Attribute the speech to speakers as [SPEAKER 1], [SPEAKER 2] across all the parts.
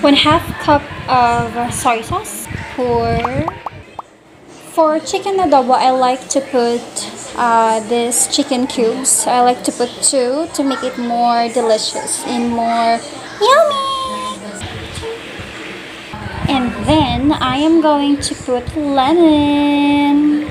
[SPEAKER 1] 1/2 cup of soy sauce. For chicken adobo, I like to put this chicken cubes. I like to put 2 to make it more delicious and more yummy. And then I am going to put lemon.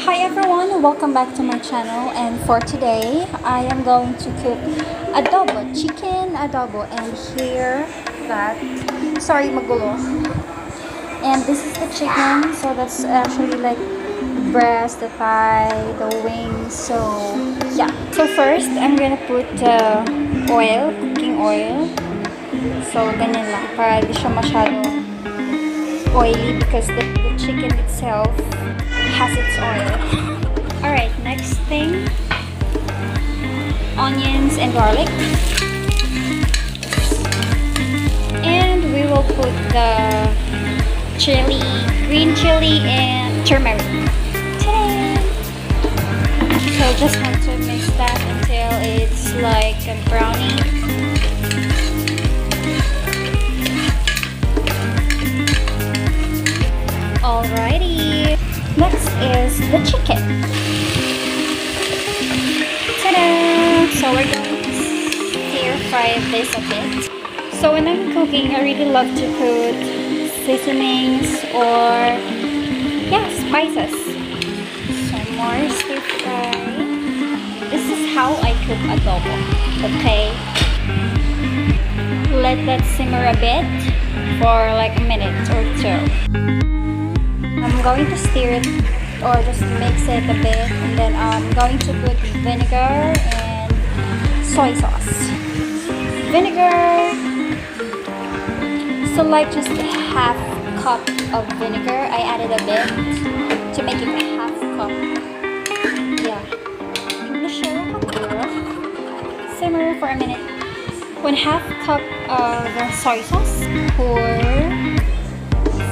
[SPEAKER 1] Hi everyone, welcome back to my channel, and for today I am going to cook adobo, chicken adobo, and here magulo. And this is the chicken, so that's actually like the breast, the thigh, the wings, so yeah. So first I'm gonna put oil, cooking oil. So ganyan lang, para di siya masyadong oily because the chicken itself has its oil. Alright, next thing, onions and garlic. And we will put the chili, green chili and turmeric. So just have to mix that until it's like a brownie. Alrighty. Next is the chicken. Ta-da! So we're going to stir fry this a bit. So when I'm cooking, I really love to put seasonings or spices. Some more stir fry. This is how I cook adobo. Okay. Let that simmer a bit for like a minute or 2. I'm going to stir it or just mix it a bit, and then I'm going to put vinegar and soy sauce. Vinegar, so like just a 1/2 cup of vinegar. I added a bit to make it a 1/2 cup. Yeah. Simmer for a minute. 1/2 cup of soy sauce.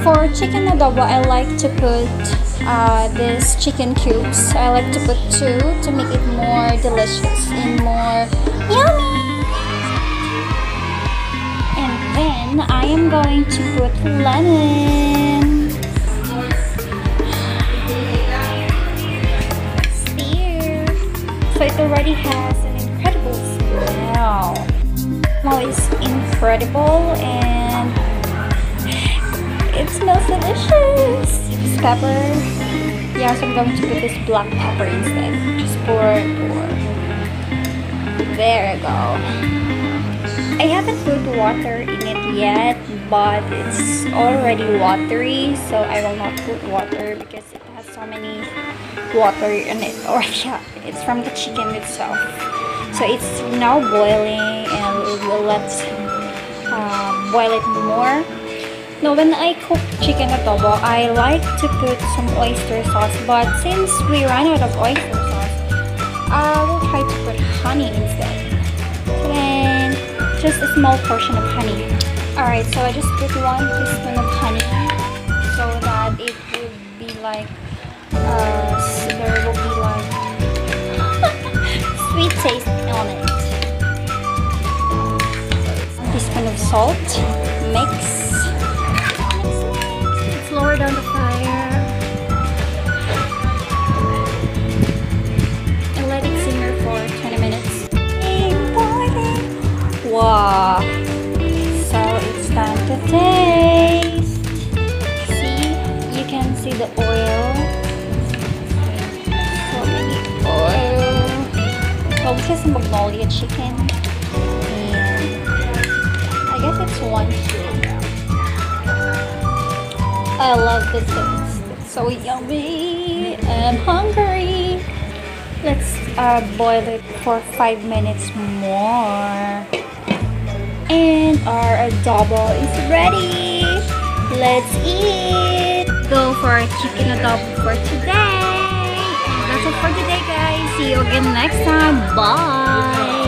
[SPEAKER 1] For chicken adobo, I like to put this chicken cubes. I like to put 2 to make it more delicious and more yummy. And then I am going to put lemon. Stir. So it already has an incredible smell. Smell is incredible and it smells delicious. This pepper. Yeah, so I'm going to put this black pepper instead. Just pour. There you go. I haven't put water in it yet, but it's already watery, so I will not put water because it has so many water in it. Or yeah, it's from the chicken itself. So it's now boiling, and let's boil it more. Now, when I cook chicken adobo, I like to put some oyster sauce, but since we ran out of oyster sauce, I will try to put honey instead. Then, just a small portion of honey. Alright, so I just put 1 teaspoon of honey so that it would be like, there will be like sweet taste on it. So, 1 teaspoon of salt, mix. Lower down the fire and let it simmer for 20 minutes. Wow! So it's time to taste. See, you can see the oil. So many oil. Well, this is magnolia chicken, and I guess it's 1 kilo. I love this taste. It's so yummy. I'm hungry. Let's boil it for 5 minutes more. And our adobo is ready. Let's eat. Go for our chicken adobo for today. And that's it for today, guys. See you again next time. Bye.